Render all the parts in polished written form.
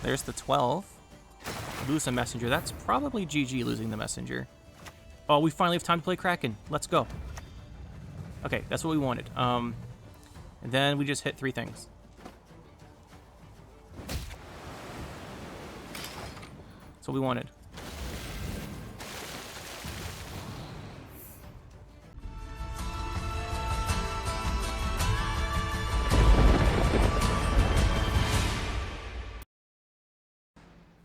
There's the 12. Lose a messenger. That's probably GG losing the messenger. Oh, we finally have time to play Kraken. Let's go. Okay, that's what we wanted. And then we just hit 3 things. That's what we wanted.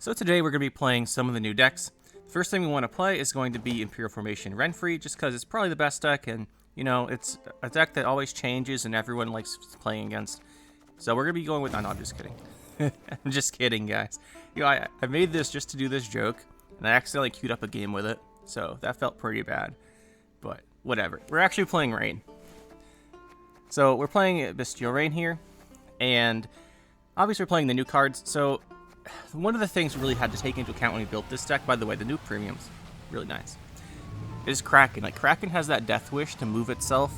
So today we're going to be playing some of the new decks. The first thing we want to play is going to be Imperial Formation Renfree, just because it's probably the best deck, and, you know, it's a deck that always changes and everyone likes playing against. So we're going to be going with... Oh, no, I'm just kidding. I'm just kidding, guys. You know, I made this just to do this joke, and I accidentally queued up a game with it, so that felt pretty bad. But whatever. We're actually playing Rain. So we're playing Bestial Rain here, and obviously we're playing the new cards, so... One of the things we really had to take into account when we built this deck, by the way, the new premiums, really nice, is Kraken. Like, Kraken has that Death Wish to move itself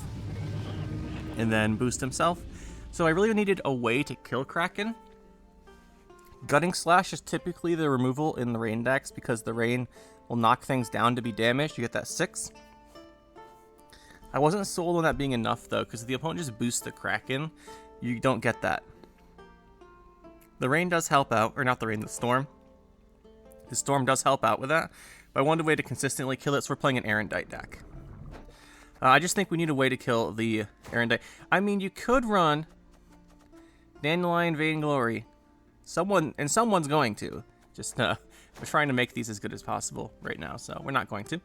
and then boost himself. So I really needed a way to kill Kraken. Gutting Slash is typically the removal in the Rain decks because the Rain will knock things down to be damaged. You get that 6. I wasn't sold on that being enough, though, because if the opponent just boosts the Kraken, you don't get that. The Rain does help out, or not the Rain, the Storm. The Storm does help out with that, but I wanted a way to consistently kill it, so we're playing an Aerondight deck. I just think we need a way to kill the Aerondight. I mean, you could run Dandelion Vainglory. Someone's going to. Just, we're trying to make these as good as possible right now, so we're not going to.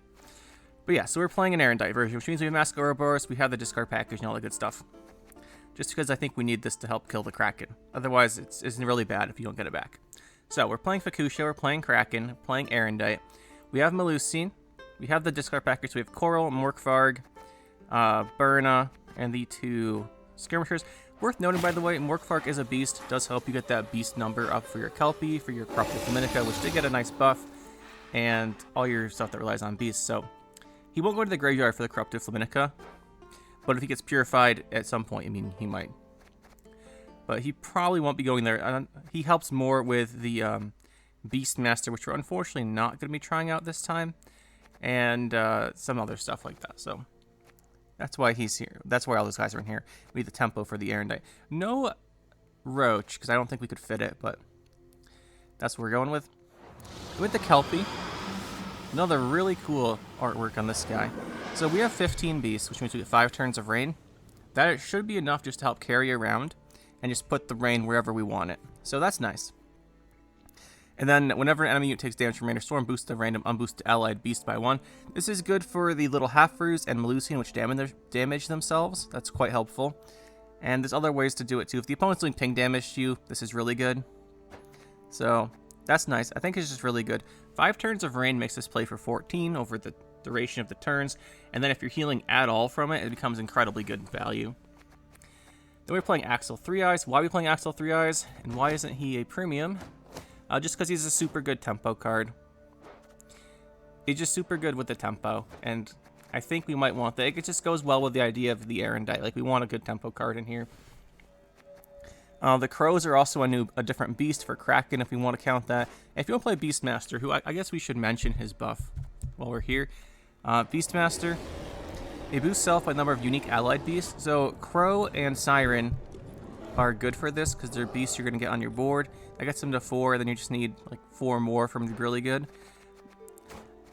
But yeah, so we're playing an Aerondight version, which means we have Mask Ouroboros, we have the discard package and all the good stuff. Just because I think we need this to help kill the Kraken. Otherwise, it's really bad if you don't get it back. So, we're playing Fukusha, we're playing Kraken, we're playing Aerondight. We have Melusine, we have the discard package, we have Coral, Morkvarg, Burna, and the 2 Skirmishers. Worth noting, by the way, Morkvarg is a beast. Does help you get that beast number up for your Kelpie, for your Corrupted Flaminnica, which did get a nice buff, and all your stuff that relies on beasts. So, he won't go to the graveyard for the Corrupted Flaminnica. But if he gets purified at some point, I mean, he might. But he probably won't be going there. He helps more with the Beastmaster, which we're unfortunately not going to be trying out this time. And some other stuff like that. So that's why he's here. That's why all those guys are in here. We need the tempo for the Aerondight. No Roach, because I don't think we could fit it, but that's what we're going with. With the Kelpie. Another really cool artwork on this guy. So we have 15 beasts, which means we get 5 turns of Rain. That should be enough just to help carry around and just put the Rain wherever we want it. So that's nice. And then whenever an enemy unit takes damage from Rain or Storm, boost the random unboosted allied beast by 1. This is good for the little Half-Brews and Melusine, which damage themselves. That's quite helpful. And there's other ways to do it too. If the opponent's doing ping damage to you, this is really good. So that's nice. I think it's just really good. 5 turns of Rain makes this play for 14 over the duration of the turns, and then if you're healing at all from it, it becomes incredibly good value. Then we're playing Axel 3 Eyes. Why are we playing Axel 3 Eyes, and why isn't he a premium? Just because he's a super good tempo card. He's just super good with the tempo, and I think we might want that. It just goes well with the idea of the Aerondight. Like, we want a good tempo card in here. The Crows are also a different beast for Kraken, if we want to count that. And if you want to play Beastmaster, who I guess we should mention his buff while we're here. Beastmaster, it boosts self by number of unique allied beasts. So Crow and Siren are good for this because they're beasts you're going to get on your board. That gets them to 4, then you just need like 4 more from the really good.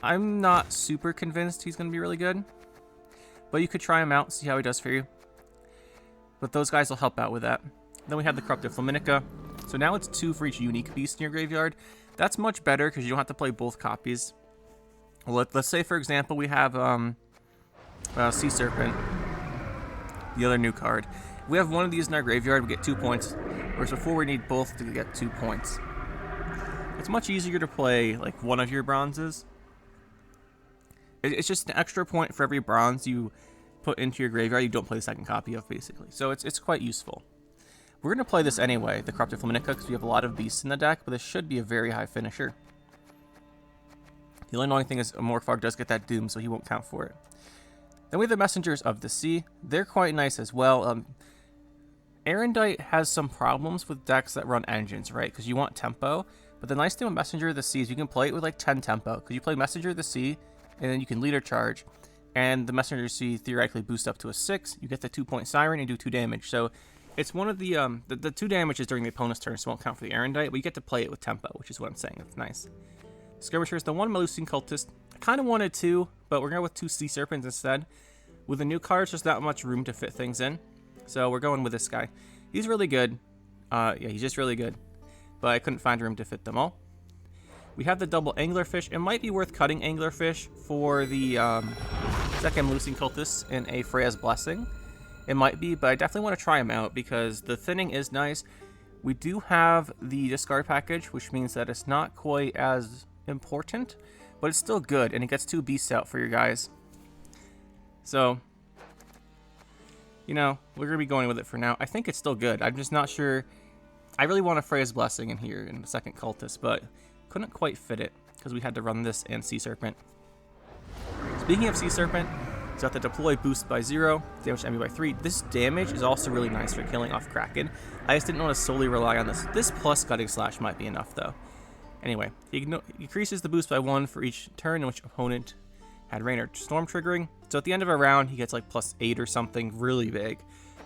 I'm not super convinced he's going to be really good, but you could try him out, see how he does for you. But those guys will help out with that. Then we have the Corrupted Flaminnica. So now it's 2 for each unique beast in your graveyard. That's much better because you don't have to play both copies. Well, let's say, for example, we have Sea Serpent, the other new card. If we have one of these in our graveyard, we get 2 points, whereas before we need both to get 2 points. It's much easier to play like one of your bronzes. It's just an extra point for every bronze you put into your graveyard you don't play the second copy of, basically. So it's quite useful. We're going to play this anyway, the Corrupted Flaminnica, because we have a lot of beasts in the deck, but this should be a very high finisher. The only annoying thing is Morkvarg does get that Doom, so he won't count for it. Then we have the Messengers of the Sea. They're quite nice as well. Aerondight has some problems with decks that run engines, right? Because you want tempo. But the nice thing with Messenger of the Sea is you can play it with like 10 tempo. Because you play Messenger of the Sea, and then you can leader charge. And the Messenger of the Sea theoretically boosts up to a 6. You get the 2-point Siren and do 2 damage. So it's one of the 2 damages during the opponent's turn, so it won't count for the Aerondight. But you get to play it with tempo, which is what I'm saying. It's nice. Skirmisher is the 1 Melusine Cultist. I kind of wanted 2, but we're going to go with 2 Sea Serpents instead. With the new cards, there's not much room to fit things in. So we're going with this guy. He's really good. Yeah, he's just really good. But I couldn't find room to fit them all. We have the double Anglerfish. It might be worth cutting Anglerfish for the second Melusine Cultist in a Freya's Blessing. It might be, but I definitely want to try him out because the thinning is nice. We do have the discard package, which means that it's not quite as important, but it's still good, and it gets 2 beasts out for your guys. So, you know, we're going to be going with it for now. I think it's still good. I'm just not sure. I really want a Freya's Blessing in here in the second Cultist, but couldn't quite fit it because we had to run this and Sea Serpent. Speaking of Sea Serpent, it's got the deploy boost by 0, damage to enemy by 3. This damage is also really nice for killing off Kraken. I just didn't want to solely rely on this. This plus Gutting Slash might be enough, though. Anyway, he increases the boost by 1 for each turn in which opponent had rain or storm triggering. So at the end of a round, he gets like plus 8 or something really big.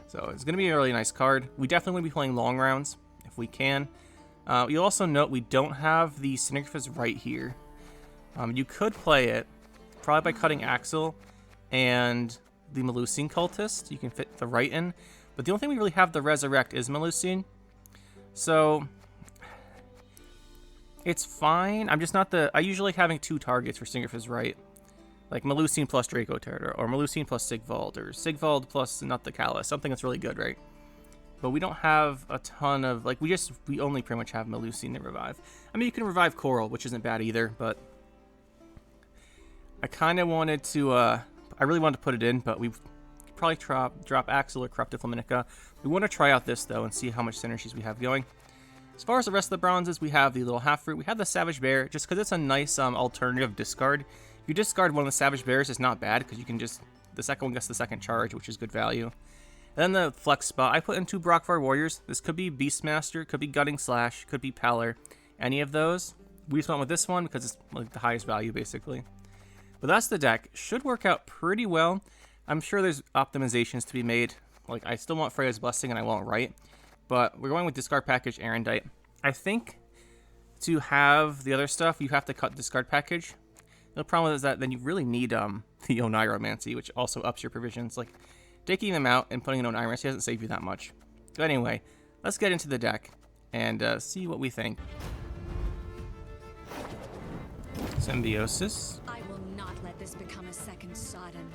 So it's going to be a really nice card. We definitely want to be playing long rounds if we can. You'll also note we don't have the Sigrigrifa's Rite here. You could play it probably by cutting Axel and the Melusine Cultist. You can fit the Rite in. But the only thing we really have to resurrect is Melusine. So it's fine. I'm just not the... I usually like having 2 targets for Sigrigrifa's Rite. Like Melusine plus Draco Turtle, or Melusine plus Sigvald, or Sigvald plus Not the Callus. Something that's really good, right? But we don't have a ton of... Like, we only pretty much have Melusine to revive. I mean, you can revive Coral, which isn't bad either, but... I kind of wanted to... I really wanted to put it in, but we probably drop Axel or Corrupted Flaminica. We want to try out this, though, and see how much synergies we have going. As far as the rest of the bronzes, we have the little half fruit. We have the Savage Bear, just because it's a nice alternative discard. If you discard one of the Savage Bears, it's not bad, because you can just... The second one gets the second charge, which is good value. And then the flex spot, I put in 2 Brockvar Warriors. This could be Beastmaster, could be Gutting Slash, could be Pallor. Any of those. We just went with this one, because it's like the highest value, basically. But that's the deck. Should work out pretty well. I'm sure there's optimizations to be made. Like, I still want Freya's Blessing, and I want Rite. But we're going with discard package Aerondight. I think to have the other stuff, you have to cut discard package. The problem is that then you really need the Oneiromancy, which also ups your provisions. Like, taking them out and putting an Oneiromancy doesn't save you that much. But anyway, let's get into the deck and see what we think. Symbiosis. I will not let this become a second Sodden.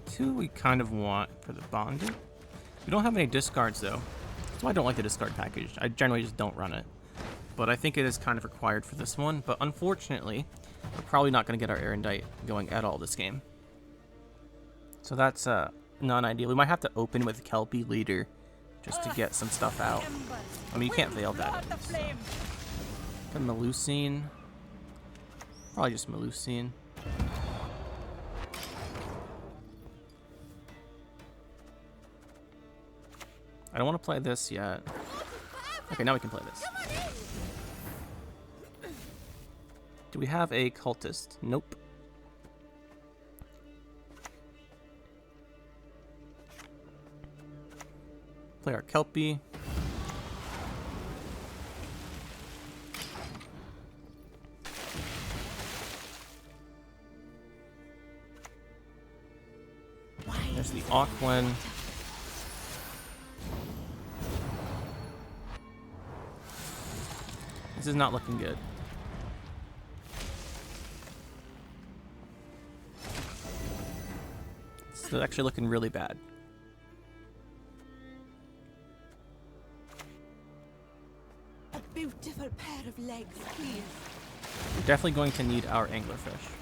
Two we kind of want for the Bonded. We don't have any discards though. That's why I don't like the discard package. I generally just don't run it. But I think it is kind of required for this one. But unfortunately, we're probably not going to get our Aerondight going at all this game. So that's non-ideal. We might have to open with Kelpie Leader just to get some stuff out. I mean, you can't fail that. So. The Melusine. Probably just Melusine. I don't want to play this yet. Okay, now we can play this. Do we have a Cultist? Nope. Play our Kelpie. There's the Aquan. This is not looking good. This is actually looking really bad. A beautiful pair of legs, please. We're definitely going to need our Anglerfish.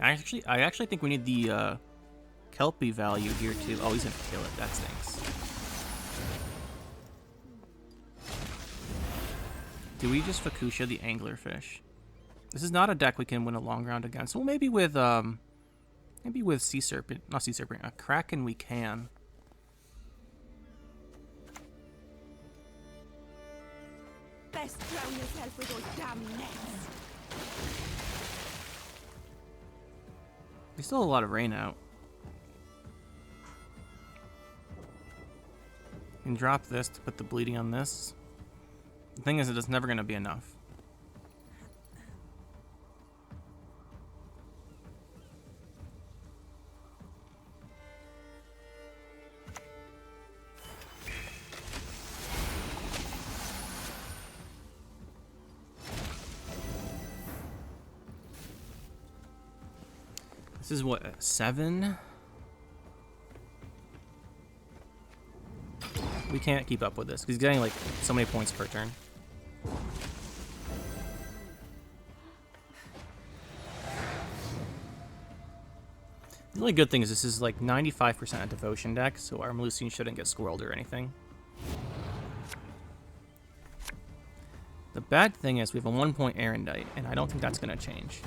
I actually think we need the Kelpie value here too. Oh, he's gonna kill it. That stinks. Do we just Fukusha the anglerfish? This is not a deck we can win a long round against. Well, maybe with Sea Serpent, not Sea Serpent, a Kraken we can. Best drown yourself with those damn nets. There's still a lot of rain out. You can drop this to put the bleeding on this. The thing is, it's never going to be enough. This is what, 7? We can't keep up with this. He's getting like so many points per turn. The only good thing is this is like 95% a devotion deck, so our Melusine shouldn't get squirreled or anything. The bad thing is we have a 1-point Aerondight, and I don't think that's going to change.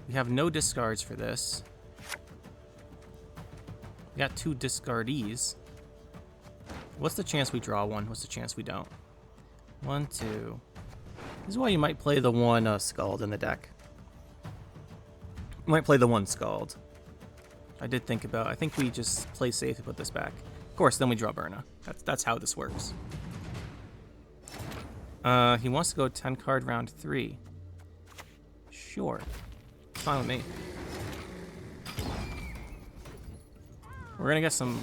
We have no discards for this. We got 2 discardees. What's the chance we draw one? What's the chance we don't? 1, 2. This is why you might play the one Skald in the deck. You might play the one Skald. I did think about. I think we just play safe to put this back. Of course, then we draw Burna. That's how this works. He wants to go 10 card round 3. Sure. Fine with me. We're gonna get some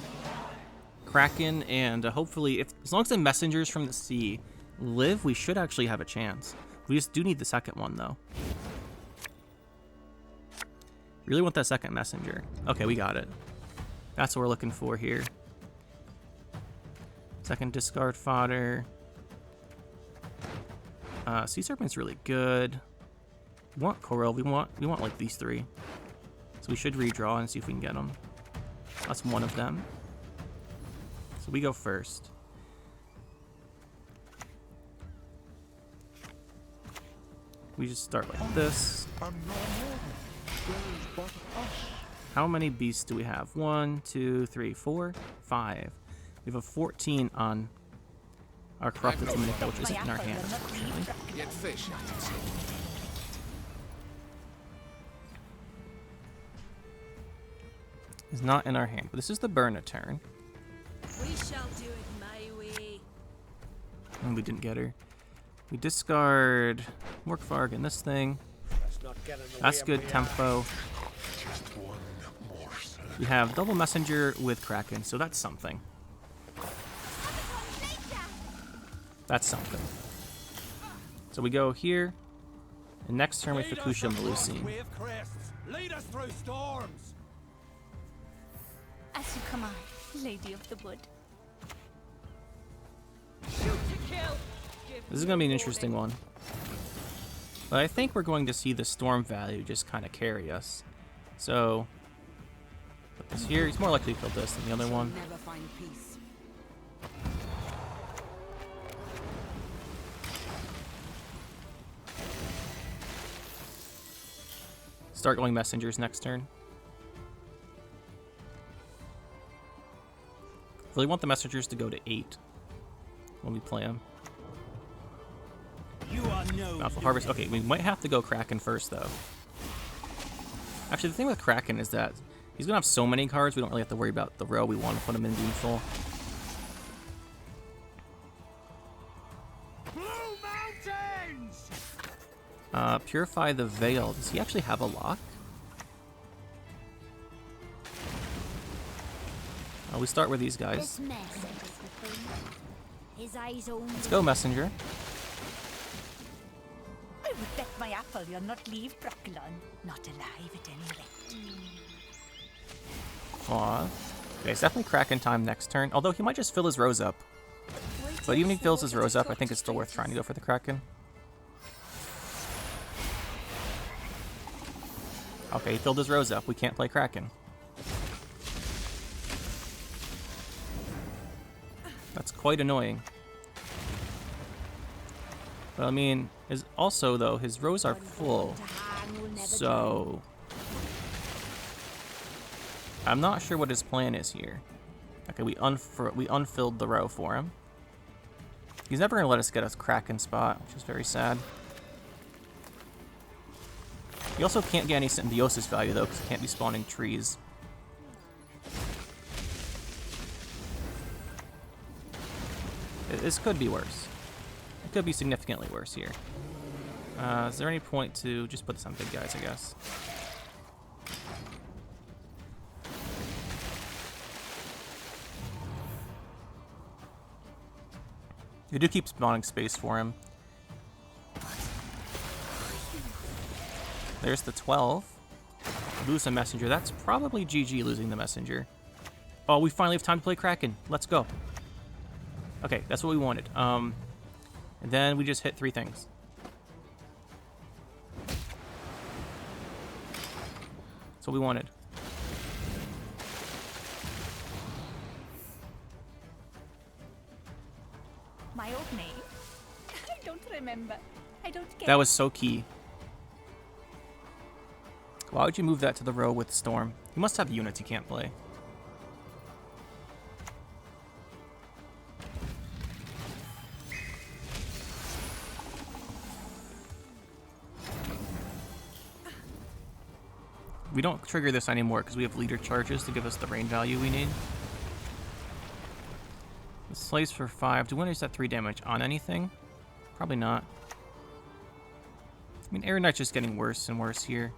Kraken, and hopefully, as long as the messengers from the sea live, we should actually have a chance. We just do need the second one, though. Really want that second messenger. Okay, we got it. That's what we're looking for here. Second discard fodder. Sea Serpent's really good. We want Coral. We want like these 3. So we should redraw and see if we can get them. That's one of them. So we go first. We just start like this. How many beasts do we have? 1, 2, 3, 4, 5. We have a 14 on our corrupted Dominica, which isn't in our hand, unfortunately. Is not in our hand, but this is the Burna turn. We shall do it my way. And we didn't get her. We discard Morkvarg in this thing. That's good tempo. We have double messenger with Kraken, so that's something. That's something. So we go here, and next turn we Fukusha Melusine. Lead us through storms. As you command, Lady of the Wood. This is going to be an interesting one. But I think we're going to see the storm value just kind of carry us. So, put this here. He's more likely to kill this than the other one. Never find peace. Start going messengers next turn. Really want the messengers to go to 8 when we play them. You are no Alpha Harvest. Okay, we might have to go Kraken first, though. Actually, the thing with Kraken is that he's going to have so many cards, we don't really have to worry about the row. We want to put him in being full. Blue Mountains! Purify the Veil. Does he actually have a lock? We start with these guys. Let's go, Messenger. I would bet my apple you'll not leave Broccolon. Not alive at any rate. Aw. Okay, it's definitely Kraken time next turn. Although he might just fill his rose up. But even if he fills his rose up, I think it's still worth trying to go for the Kraken. Okay, he filled his rose up. We can't play Kraken. That's quite annoying. But I mean, also though, his rows are full. So I'm not sure what his plan is here. Okay, we unfilled the row for him. He's never gonna let us get a Kraken spot, which is very sad. You also can't get any Symbiosis value though, because you can't be spawning trees. This could be worse. It could be significantly worse here. Is there any point to just put this on big guys, I guess? We do keep spawning space for him. There's the 12. Lose a messenger. That's probably GG losing the messenger. Oh, we finally have time to play Kraken. Let's go. Okay, that's what we wanted. And then we just hit 3 things. That's what we wanted. My old name? I don't remember. I don't get That was so key. Why would you move that to the row with Storm? He must have units he can't play. We don't trigger this anymore because we have leader charges to give us the rain value we need. The slays for 5. Do we want to use that 3 damage on anything? Probably not. I mean, Aerondight's just getting worse and worse here.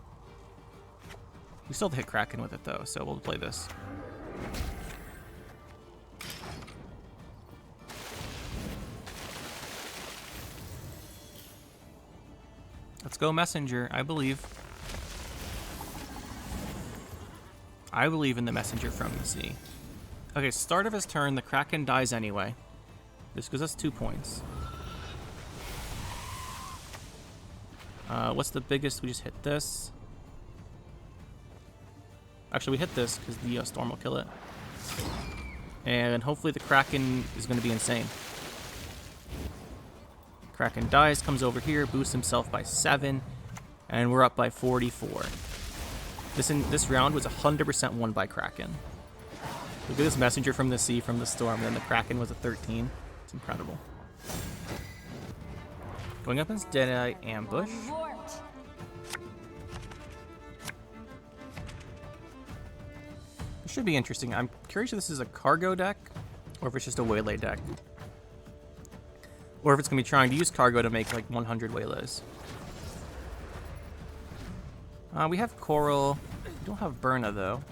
We still have to hit Kraken with it though, so we'll play this. Let's go Messenger, I believe. I believe in the Messenger from the sea. Okay, start of his turn, the Kraken dies anyway. This gives us 2 points. What's the biggest? We just hit this. Actually, we hit this because the Storm will kill it. And hopefully the Kraken is going to be insane. Kraken dies, comes over here, boosts himself by 7, and we're up by 44. This round was 100% won by Kraken. Look at this messenger from the sea, from the storm, and then the Kraken was a 13. It's incredible. Going up against Deadeye Ambush. This should be interesting. I'm curious if this is a cargo deck, or if it's just a Waylay deck. Or if it's going to be trying to use cargo to make like 100 Waylays. We have Coral. We don't have Burna though.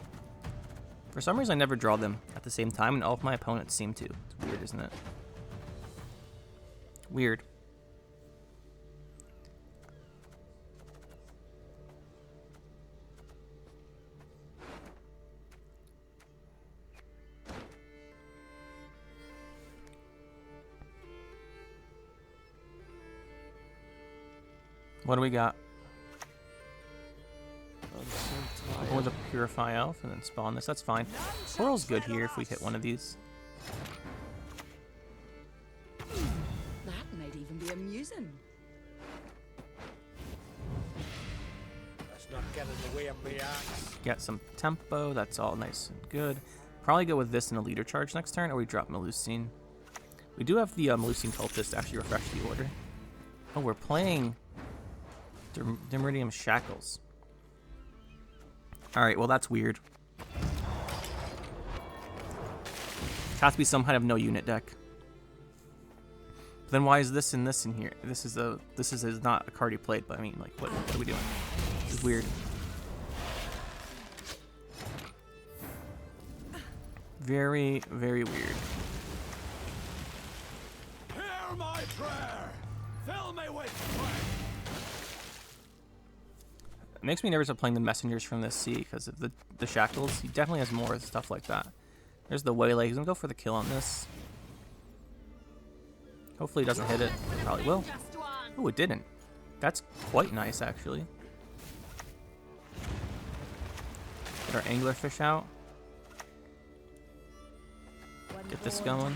For some reason I never draw them at the same time, and all of my opponents seem to. It's weird, isn't it? Weird. What do we got? Or the Purify Elf and then spawn this. That's fine. Coral's good here if we hit one of these. That might even be amusing. Let's not get in the way of me axe. Get some tempo. That's all nice and good. Probably go with this in a leader charge next turn, or we drop Melusine. We do have the Melusine Cultist to actually refresh the order. Oh, we're playing Dimeridium Shackles. Alright, well that's weird. It has to be some kind of no unit deck. Then why is this and this in here? This is not a card he played, but I mean, like, what are we doing? This is weird. Very, very weird. Hear my prayer. Fill me with strength. It makes me nervous of playing the messengers from this sea because of the shackles. He definitely has more stuff like that. There's the Waylay. He's gonna go for the kill on this. Hopefully he doesn't hit it. Probably will. Oh, it didn't. That's quite nice, actually. Get our anglerfish out. Get this going.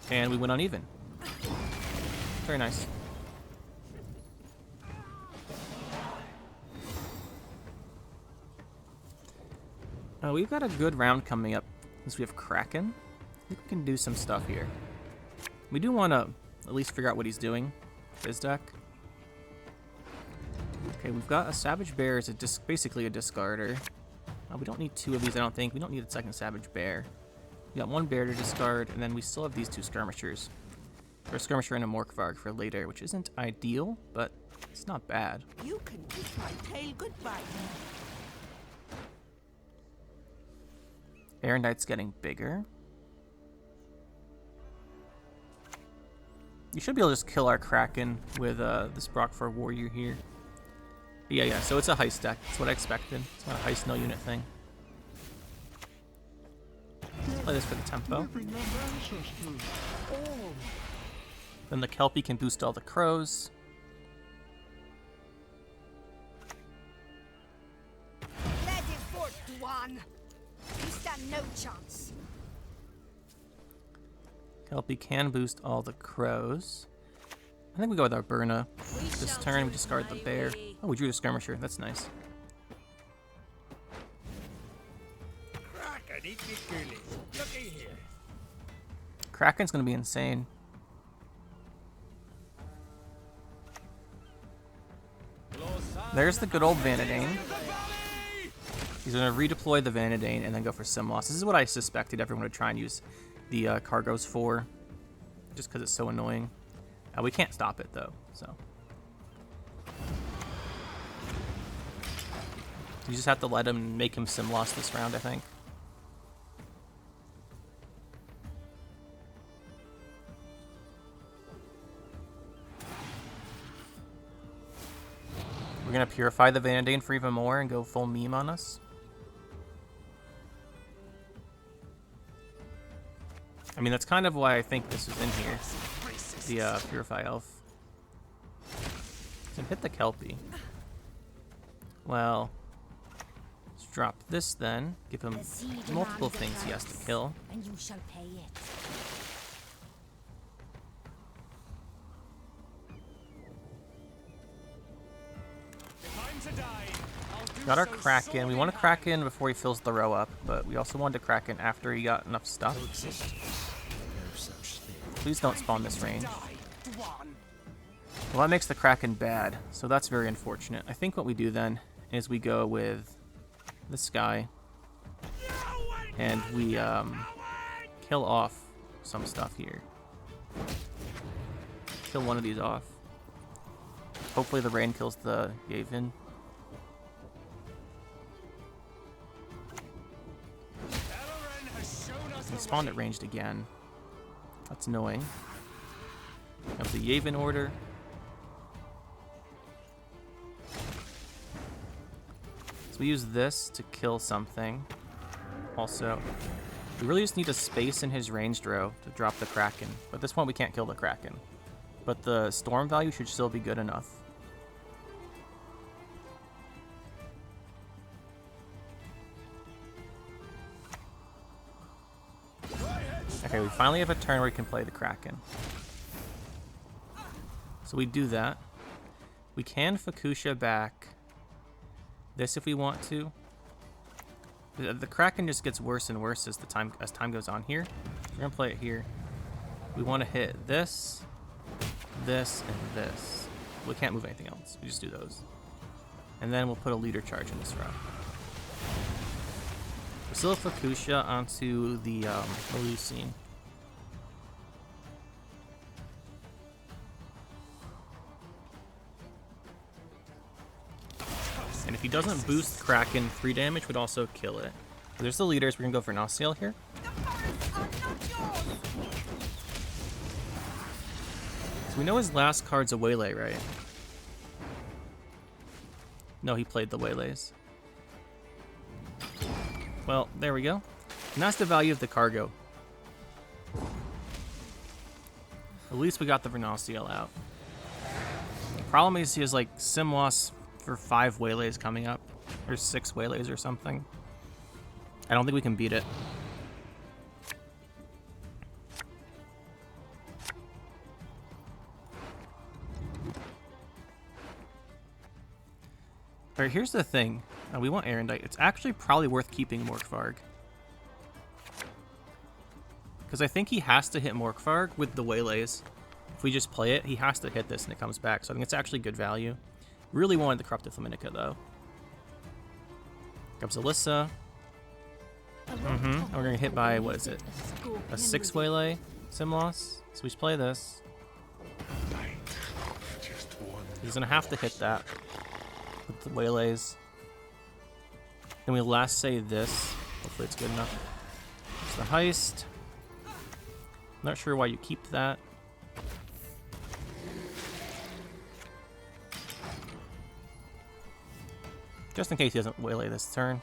And we went uneven. Very nice. We've got a good round coming up since we have Kraken. I think we can do some stuff here. We do want to at least figure out what he's doing with his deck. Okay, we've got a Savage Bear as basically a discarder. We don't need 2 of these, I don't think. We don't need a second Savage Bear. We got 1 bear to discard, and then we still have these 2 skirmishers. Or a skirmisher and a Morkvarg for later, which isn't ideal, but it's not bad. You can kiss my tail goodbye. Aerondight's getting bigger. You should be able to just kill our Kraken with this Brockford Warrior here. Yeah, so it's a Heist deck. That's what I expected. It's not a Heist no unit thing. Let's play this for the tempo. Then the Kelpie can boost all the crows. Let it forth, one. You stand no chance. Kelpie can boost all the crows. I think we go with our Burna. This turn, we discard the bear. Oh, we drew the skirmisher. That's nice. Kraken, eat me goolies. Looky here. Kraken's gonna be insane. There's the good old Vanadane. He's gonna redeploy the Vanadane and then go for Simloss. This is what I suspected everyone would try and use the cargos for, just because it's so annoying. We can't stop it though, so. You just have to let him make him Simloss this round, I think. We're gonna purify the Vanadane for even more and go full meme on us. I mean, that's kind of why I think this is in here. The Purify Elf. Can hit the Kelpie. Well, let's drop this then. Give him multiple things he has to kill. And you shall pay it. Got our Kraken. We want to Kraken before he fills the row up, but we also wanted to Kraken after he got enough stuff. Please don't spawn this range. Well, that makes the Kraken bad, so that's very unfortunate. I think what we do then is we go with this guy, and we kill off some stuff here. Kill one of these off. Hopefully the rain kills the Yavin. He spawned it ranged again. That's annoying. Got the Yavin order. So we use this to kill something. Also, we really just need a space in his ranged row to drop the Kraken. But at this point we can't kill the Kraken. But the storm value should still be good enough. Okay, we finally have a turn where we can play the Kraken. So we do that. We can Fukusha back this if we want to. The Kraken just gets worse and worse as time goes on here. We're gonna play it here. We want to hit this, this, and this. We can't move anything else. We just do those. And then we'll put a leader charge in this round. We still have Fukusha onto the Ursine. And if he doesn't boost Kraken, 3 damage would also kill it. So there's the leaders. We're gonna go for Nasiel here. So we know his last card's a Waylay, right? No, he played the Waylays. Well, there we go. And that's the value of the cargo. At least we got the Vernaciel out. The problem is he has like sim loss for 5 Waylays coming up. Or 6 Waylays or something. I don't think we can beat it. Alright, here's the thing. We want Aerondight. It's actually probably worth keeping Morkvarg. Because I think he has to hit Morkvarg with the Waylays. If we just play it, he has to hit this and it comes back. So I think it's actually good value. Really wanted the Corrupted Flaminica though. Comes Alyssa. And we're going to get hit by, what is it? A 6 Waylay sim loss. So we just play this. He's going to have to hit that with the Waylays. Then we last say this. Hopefully it's good enough. It's the Heist. Not sure why you keep that. Just in case he doesn't Waylay this turn.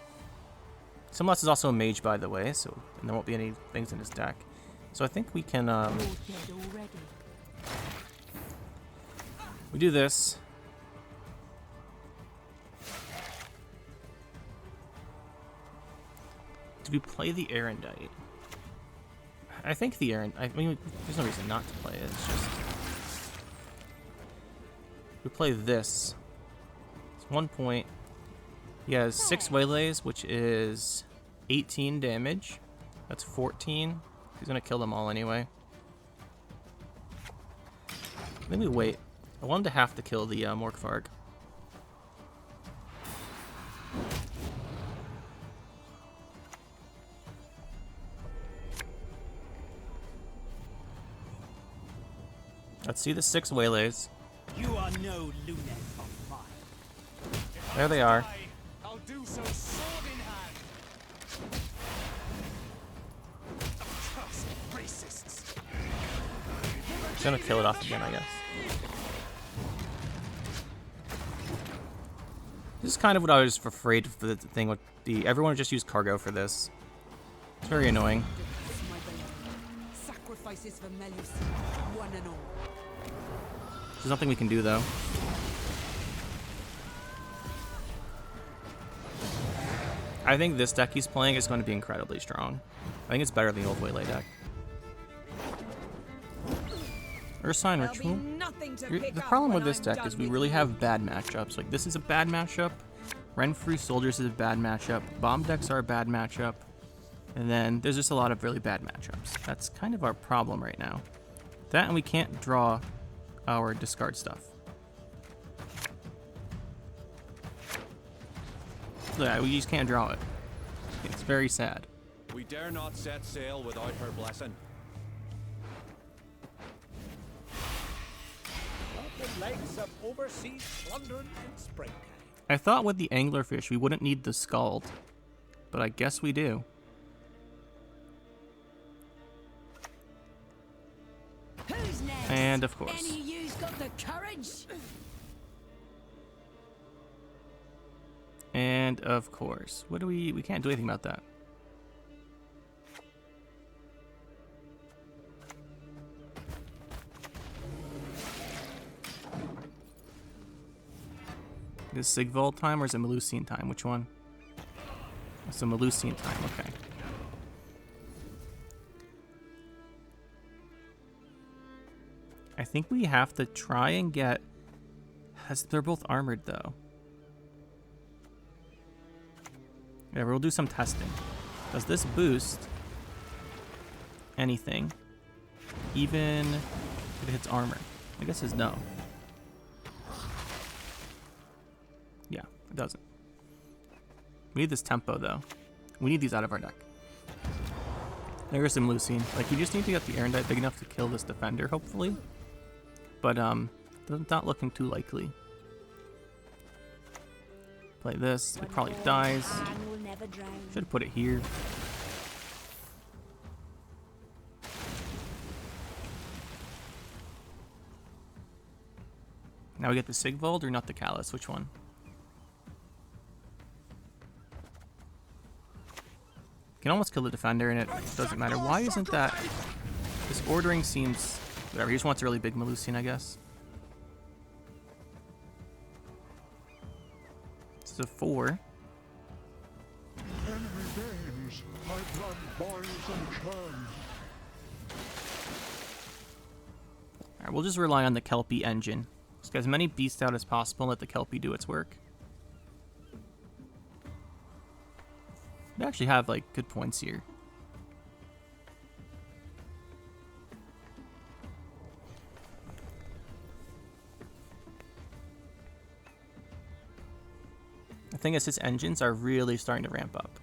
Symbiosis is also a mage, by the way, so and there won't be any things in his deck. So I think we can we do this. Do we play the Aerondight? I think the I mean, there's no reason not to play it. It's just we play this. It's 1 point. He has 6 Waylays, which is 18 damage. That's 14. He's gonna kill them all anyway. Let me wait. I want him to have to kill the Morkvarg. Let's see the 6 Waylays. You are no lunet of mine. There they are. I'll do so sword in hand. Accursed racists. He's gonna kill it off again, I guess. This is kind of what I was afraid for the thing with the everyone would just use cargo for this. It's very annoying. Sacrifices for Melius, one and all. There's nothing we can do though. I think this deck he's playing is going to be incredibly strong. I think it's better than the old Waylay deck. Ursine Ritual. The problem with this deck is we really have bad matchups. Like, this is a bad matchup. Renfrew Soldiers is a bad matchup. Bomb decks are a bad matchup. And then there's just a lot of really bad matchups. That's kind of our problem right now. That, and we can't draw our discard stuff. Yeah, we just can't draw it. It's very sad. We dare not set sail without her blessing. The legs of overseas plundering in springtime. I thought with the anglerfish we wouldn't need the Skald, but I guess we do. Who's next? And of course. Any of you's got the courage? And of course. What do we can't do anything about that. Is it Sigvald time or is it Melusine time? Which one? It's a Melusine time, okay. I think we have to try and get... They're both armored though. Yeah, we'll do some testing. Does this boost anything? Even if it hits armor? I guess it's no. Yeah, it doesn't. We need this tempo though. We need these out of our deck. There's some Lucine. Like, you just need to get the Aerondight big enough to kill this defender, hopefully. But not looking too likely. Play this. It probably dies. Should have put it here. Now we get the Sigvald or not the Callus? Which one? Can almost kill the defender and it doesn't matter. Why isn't that... This ordering seems Whatever, he just wants a really big Melusine, I guess. It's a 4. Enemy gains. My blood boils and churns. Alright, we'll just rely on the Kelpie engine. Just get as many beasts out as possible and let the Kelpie do its work. They actually have, like, good points here. The thing is, his engines are really starting to ramp up.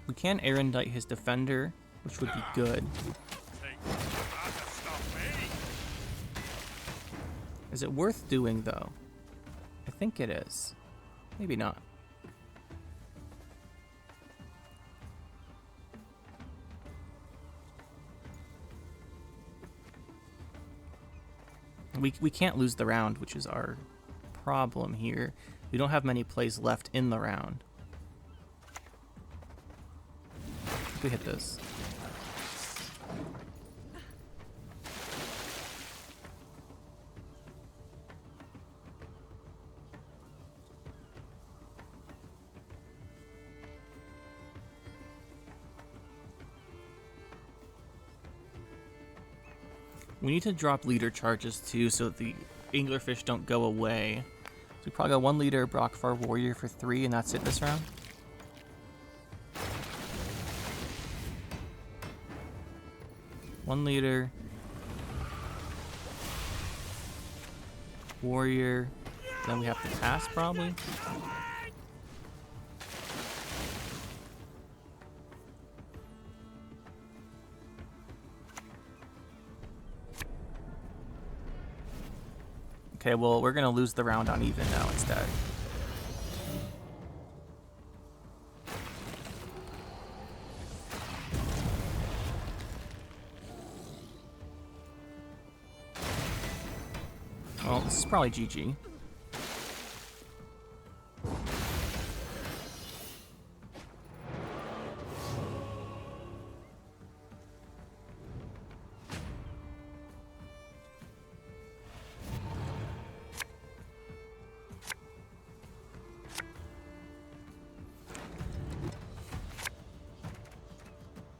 We can Aerondight his defender, which would be good. Is it worth doing, though? I think it is. Maybe not. We can't lose the round, which is our problem here. We don't have many plays left in the round. If we hit this. We need to drop leader charges too so that the anglerfish don't go away. So we probably got 1 leader, Brockfar warrior for 3, and that's it this round. One leader, warrior, then we have to pass probably. Okay, well, we're going to lose the round on even now instead. Well, this is probably GG.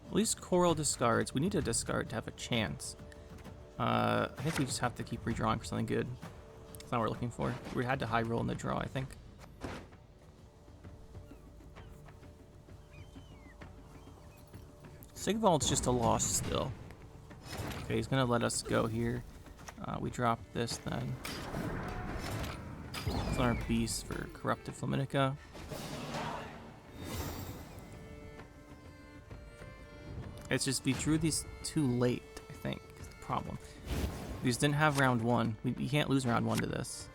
At least Coral discards. We need to discard to have a chance. I think we just have to keep redrawing for something good. That's not what we're looking for. We had to high roll in the draw, I think. Sigvald's just a loss still. Okay, he's gonna let us go here. We drop this then. It's on our beast for Corrupted Flaminica. It's just we drew these too late, I think, is the problem. We just didn't have round 1. We can't lose round 1 to this.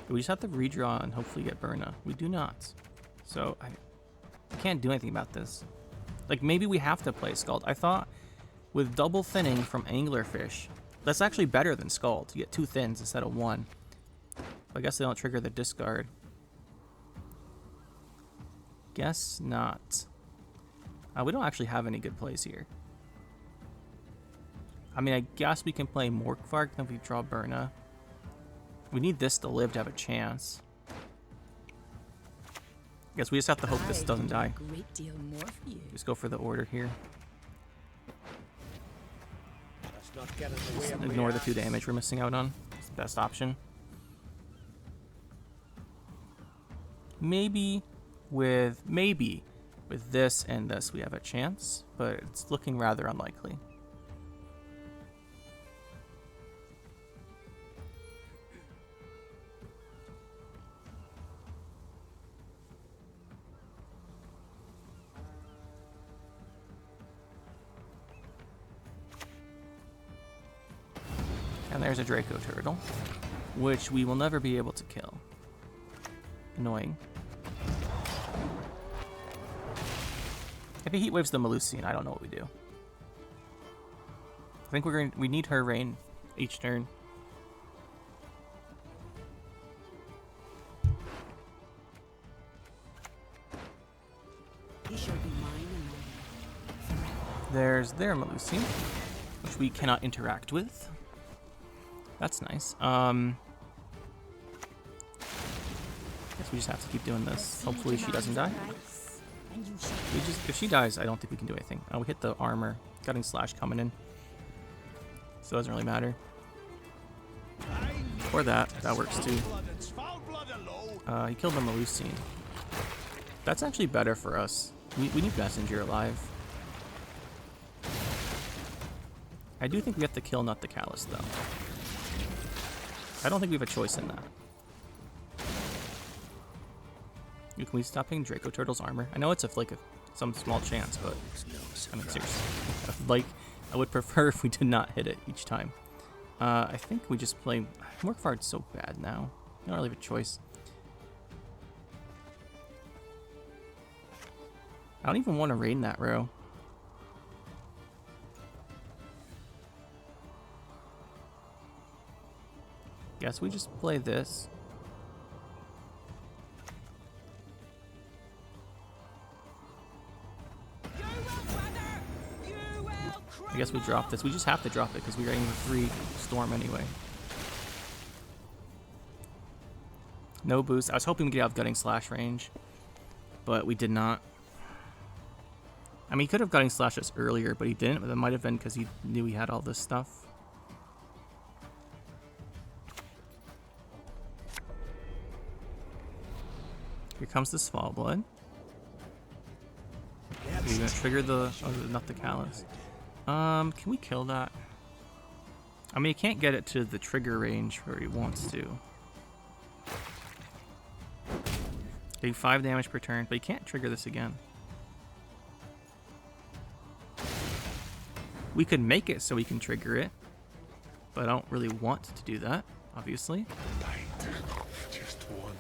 We just have to redraw and hopefully get Burna. We do not. So I can't do anything about this. Like, maybe we have to play Skald. I thought with double thinning from Anglerfish, that's actually better than Skald. You get 2 thins instead of 1. I guess they don't trigger the discard. Guess not. We don't actually have any good plays here. I mean, I guess we can play Morkvark, then we draw Burna. We need this to live to have a chance. I guess we just have to hope this doesn't die. Great deal more for you. Just go for the order here. Let's not get in the way of Ignore the 2 damage we're missing out on. It's the best option. Maybe with this and this we have a chance, but it's looking rather unlikely. And there's a Draco Turtle, which we will never be able to kill. Annoying. If he Heatwaves the Melusine, I don't know what we do. I think we need her rain each turn. there's their Melusine, which we cannot interact with. That's nice. Guess we just have to keep doing this. Hopefully she doesn't die. If she dies, I don't think we can do anything. Oh, we hit the armor. Gutting Slash coming in. So it doesn't really matter. Or that works too. He killed the Melusine. That's actually better for us. We need Messenger alive. I do think we have to kill not the Callus though. I don't think we have a choice in that. Can we stop hitting Draco Turtle's armor? I know it's some small chance, but I mean seriously. I would prefer if we did not hit it each time. I think we just play Morkvard's so bad now. I don't really have a choice. I don't even want to raid in that row. Guess we just play this. I guess we drop this. We just have to drop it because we're aiming for 3 Storm anyway. No boost. I was hoping we could have Gutting Slash range, but we did not. I mean, he could have Gutting Slash us earlier, but he didn't. But that might have been because he knew he had all this stuff. Here comes the Svalblood. We're gonna trigger the not the Callus. Can we kill that? I mean, he can't get it to the trigger range where he wants to. Getting 5 damage per turn, but he can't trigger this again. We could make it so we can trigger it, but I don't really want to do that, obviously. Just one more.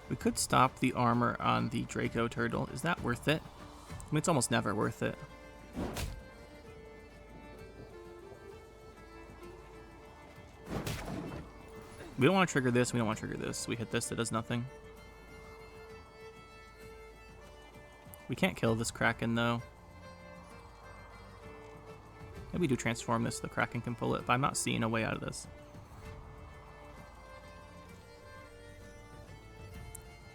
We could stop the armor on the Draco Turtle. Is that worth it? I mean, it's almost never worth it. We don't want to trigger this. We don't want to trigger this. We hit this. It does nothing. We can't kill this Kraken, though. Maybe we do transform this so the Kraken can pull it, but I'm not seeing a way out of this.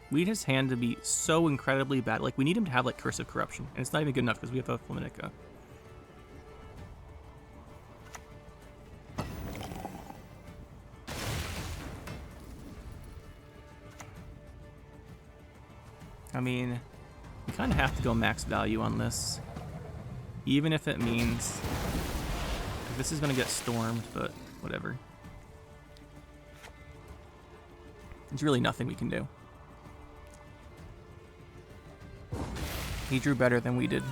We need his hand to be so incredibly bad. Like, we need him to have, like, Curse of Corruption. And it's not even good enough because we have a Flaminica. I mean, we kind of have to go max value on this. Even if it means this is going to get stormed, but whatever. There's really nothing we can do. He drew better than we did.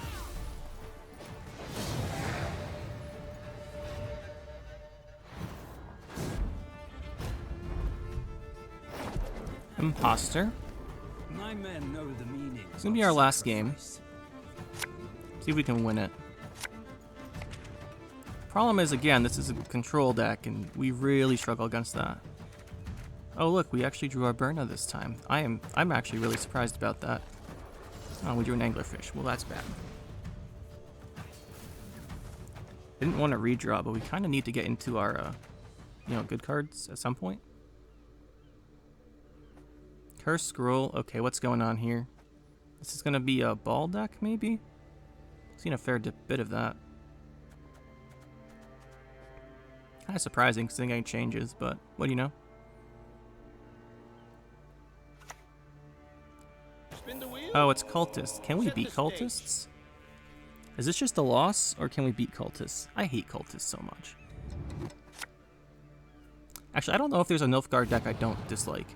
Imposter. My men know the meaning. It's gonna be our last game. See if we can win it. Problem is, again, this is a control deck, and we really struggle against that. Oh look, we actually drew our Berna this time. I'm actually really surprised about that. Oh, we drew an anglerfish. Well, that's bad. Didn't want to redraw, but we kind of need to get into our, good cards at some point. Curse Scroll. Okay, what's going on here? This is going to be a ball deck, maybe? Seen a fair bit of that. Kind of surprising, because the game changes, but what do you know? Oh, it's Cultists. Can we beat Cultists? Is this just a loss, or can we beat Cultists? I hate Cultists so much. Actually, I don't know if there's a Nilfgaard deck I don't dislike.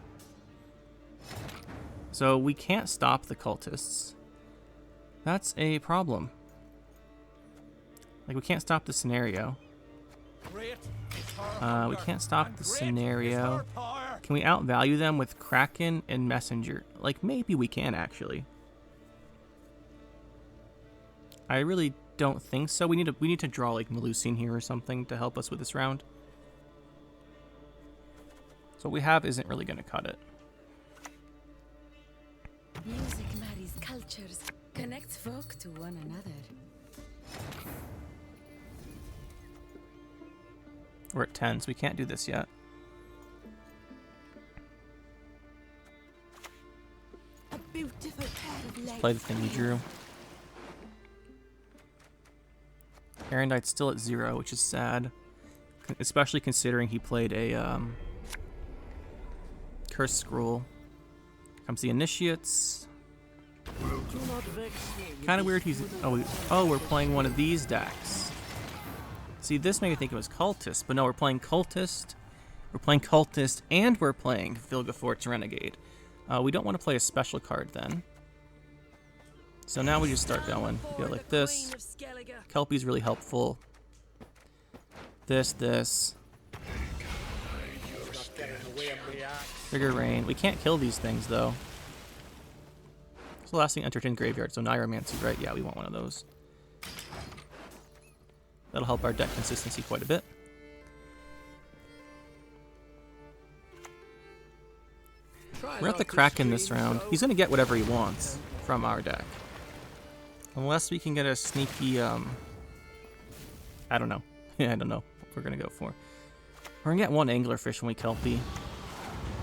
So we can't stop the Cultists. That's a problem. Like, we can't stop the scenario. We can't stop the scenario. Can we outvalue them with Kraken and Messenger? Like, maybe we can, actually. I really don't think so. We need to draw like Melusine here or something to help us with this round. So what we have isn't really going to cut it. Music marries cultures, connects folk to one another. We're at 10, so we can't do this yet. A beautiful pair of legs. Play the thing he drew. Aerondight's still at 0, which is sad. Especially considering he played a Curse Scroll. Comes the Initiates. Kind of weird he's... Oh, we're playing one of these decks. See, this made me think it was Cultist, but no, we're playing Cultist. We're playing Cultist, and we're playing Vilgefort's Renegade. We don't want to play a special card then. So now we just start going. We go like this. Kelpie's really helpful. This. Trigger Rain. We can't kill these things, though. So the last thing entered in graveyard. So Oneiromancy, right? Yeah, we want one of those. That'll help our deck consistency quite a bit. We're at the Kraken this round. He's going to get whatever he wants from our deck. Unless we can get a sneaky, I don't know. I don't know what we're going to go for. We're going to get one Anglerfish when we Kelpie.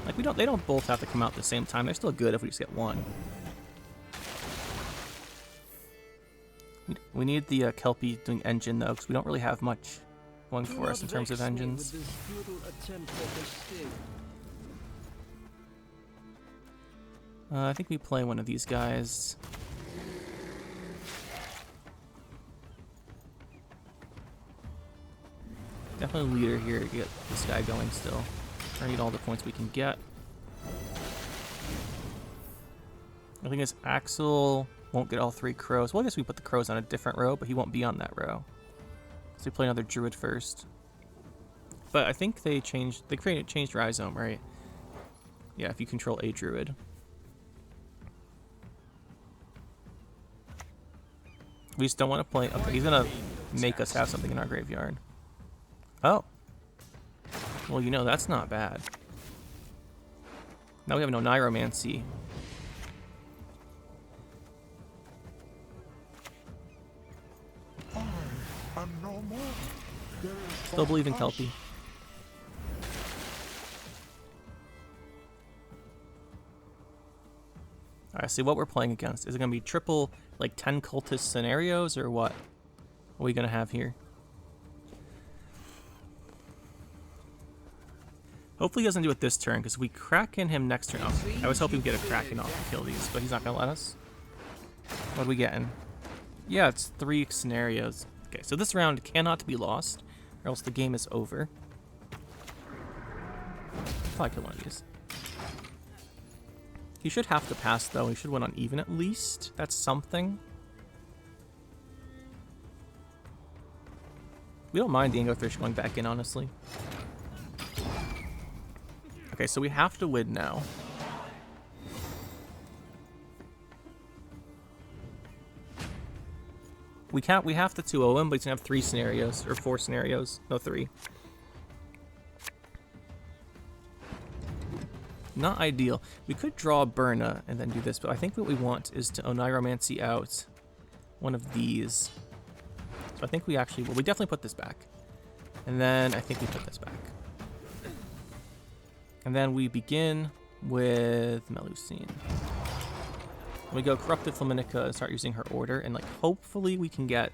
Like, they don't both have to come out at the same time. They're still good if we just get one. We need the Kelpie doing engine, though, because we don't really have much going for us in terms of engines. I think we play one of these guys. Definitely leader here to get this guy going still. I need all the points we can get. I think it's Axel won't get all 3 crows. Well, I guess we put the crows on a different row, but he won't be on that row. So we play another druid first. But I think they changed Rhizome, right? Yeah, if you control a druid. We just don't want to play... Okay, he's going to make us have something in our graveyard. Oh. Well, you know, that's not bad. Now we have an Oneiromancy. Still believe in Kelpie. Alright, see what we're playing against. Is it going to be triple, like 10 cultist scenarios, or what? What are we going to have here? Hopefully he doesn't do it this turn, because if we Kraken him next turn... Oh, I was hoping we'd get a Kraken off to kill these, but he's not going to let us. What are we getting? Yeah, it's 3 scenarios. Okay, so this round cannot be lost, or else the game is over. Probably kill one of these. He should have to pass, though. He should win on even at least. That's something. We don't mind the Anglerfish going back in, honestly. Okay, so we have to win now. We have to 2-0 him, but he's gonna have 3 scenarios, or 4 scenarios. No, 3. Not ideal. We could draw Burna and then do this, but I think what we want is to Oneiromancy out one of these. So I think we actually... Well, we definitely put this back. And then I think we put this back. And then we begin with Melusine. We go Corrupted Flaminica and start using her order, and like hopefully we can get...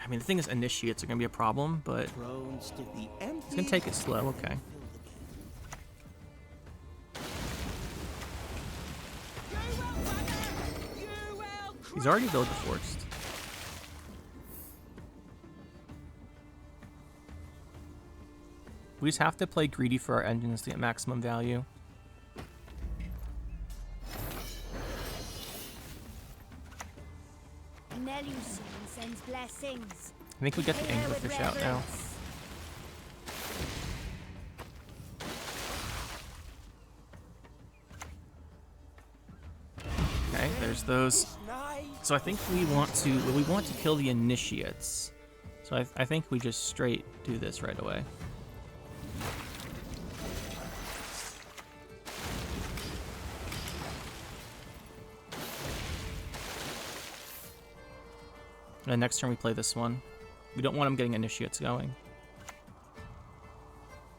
I mean, the thing is Initiates are going to be a problem, but it's going to take it slow, okay. He's already Vilgefortz. We just have to play greedy for our engines to get maximum value. Melusine sends blessings. I think we get the Anglerfish out now. Okay, there's those So I think we want to kill the initiates. So I think we just straight do this right away. And then next turn we play this one. We don't want him getting initiates going.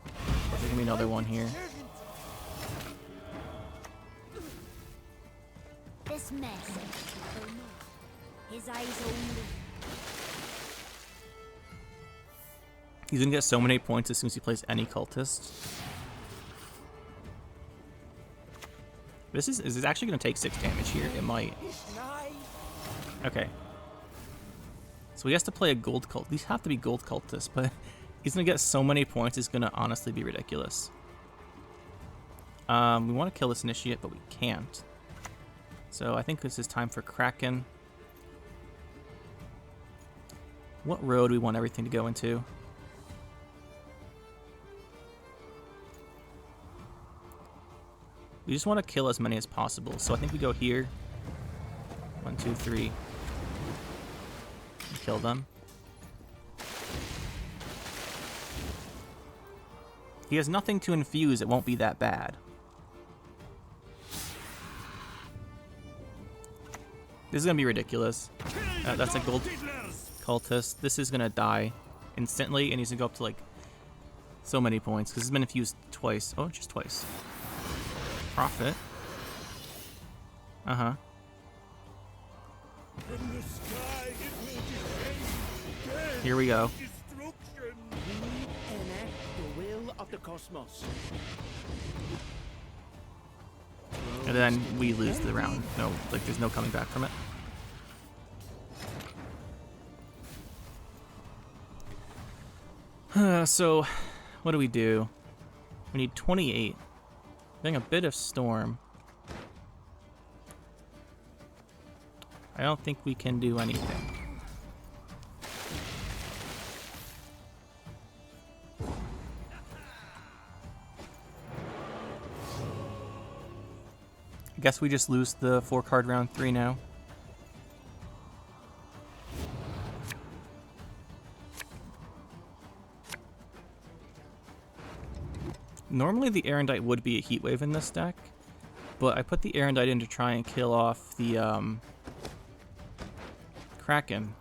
There's gonna be another one here. This mess. His eyes only. He's gonna get so many points as soon as he plays any cultist. Is this actually gonna take 6 damage here? It might. Okay. So he has to play a gold cult. These have to be gold cultists, but he's gonna get so many points. It's gonna honestly be ridiculous. We want to kill this initiate, but we can't. So I think this is time for Kraken. What road do we want everything to go into? We just want to kill as many as possible. So I think we go here. 1, 2, 3. Kill them. He has nothing to infuse. It won't be that bad. This is going to be ridiculous. That's a gold cultist. This is going to die instantly, and he's going to go up to, like, so many points, because it's been infused twice. Oh, just twice. Profit. Uh-huh. Here we go. The will of the cosmos. And then we lose the round. No, like there's no coming back from it. So, what do? We need 28. Getting a bit of storm. I don't think we can do anything. I guess we just lose the 4-card round 3 now. Normally the Aerondight would be a Heatwave in this deck, but I put the Aerondight in to try and kill off the Kraken.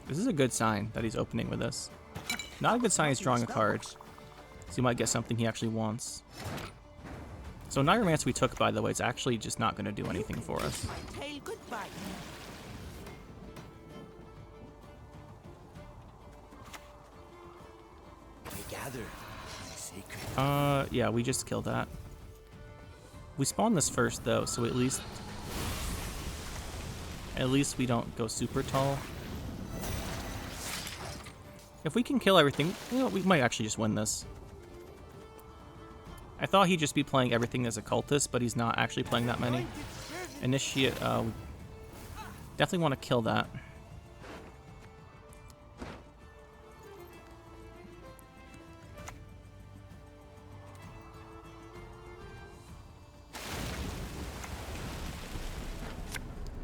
This is a good sign that he's opening with us. Not a good sign he's drawing a card. So he might get something he actually wants. So Oneiromancy we took, by the way, it's actually just not going to do anything for us. Yeah, we just killed that. We spawned this first though, so at least we don't go super tall. If we can kill everything, you know, we might actually just win this. I thought he'd just be playing everything as a cultist, but he's not actually playing that many. Initiate, we definitely want to kill that.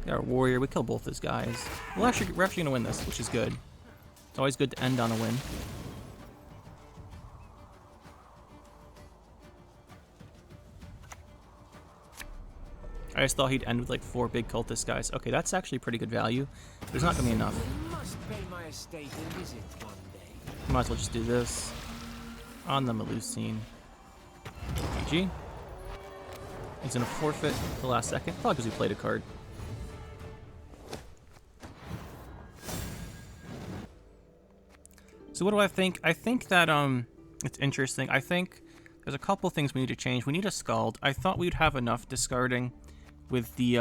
Got our warrior, we kill both these guys. We're actually gonna win this, which is good. It's always good to end on a win. I just thought he'd end with like 4 big cultist guys. Okay, that's actually pretty good value. There's not gonna be enough. Might as well just do this on the Ursine. GG. He's gonna forfeit the last second, probably because we played a card. So what do I think? I think that it's interesting. I think there's a couple things we need to change. We need a Skald. I thought we'd have enough discarding with the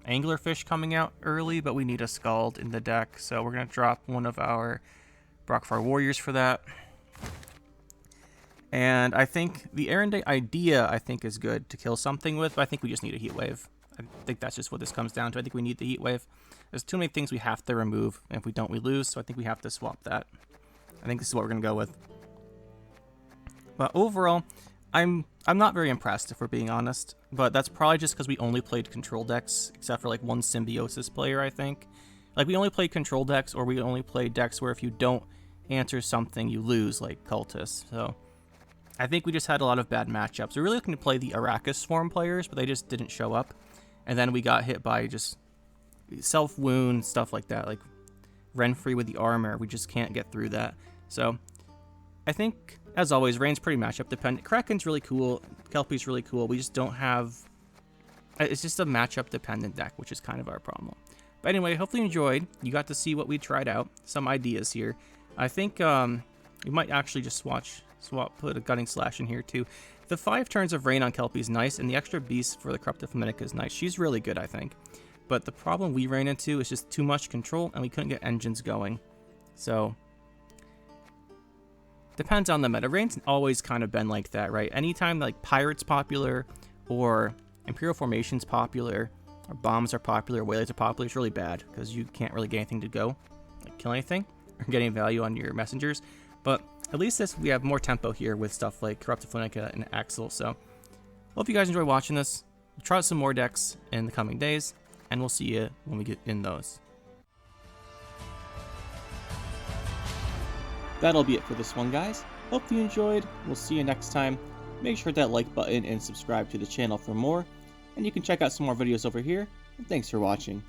anglerfish coming out early, but we need a Skald in the deck. So we're gonna drop one of our Brockfar warriors for that. And I think the Aerondight idea I think is good to kill something with, but I think we just need a Heatwave. I think that's just what this comes down to. I think we need the Heatwave. There's too many things we have to remove, and if we don't, we lose. So I think we have to swap that. I think this is what we're going to go with. But overall, I'm not very impressed, if we're being honest. But that's probably just because we only played control decks, except for like one Symbiosis player, I think. Like, we only played control decks, or we only played decks where if you don't answer something, you lose, like Cultists. So I think we just had a lot of bad matchups. We were really looking to play the Arrakis Swarm players, but they just didn't show up. And then we got hit by just self-wound, stuff like that, like Renfrey with the armor. We just can't get through that. So I think, as always, Rain's pretty matchup dependent. Kraken's really cool. Kelpie's really cool. We just don't have... It's just a matchup dependent deck, which is kind of our problem. But anyway, hopefully you enjoyed. You got to see what we tried out. Some ideas here. I think we might actually just put a Gunning Slash in here too. The 5 turns of Rain on Kelpie is nice, and the extra beast for the Corrupted Flaminnica is nice. She's really good, I think. But the problem we ran into is just too much control, and we couldn't get engines going. So depends on the meta. Rain's always kind of been like that, right? Anytime like Pirate's popular, or Imperial Formation's popular, or Bombs are popular, or Waylays are popular, it's really bad, because you can't really get anything to go, like kill anything, or get any value on your messengers. But at least we have more tempo here with stuff like Corrupted Flaminnica and Axel. So hope you guys enjoy watching this. We'll try out some more decks in the coming days, and we'll see you when we get in those. That'll be it for this one, guys. Hope you enjoyed. We'll see you next time. Make sure to hit that like button and subscribe to the channel for more. And you can check out some more videos over here. And thanks for watching.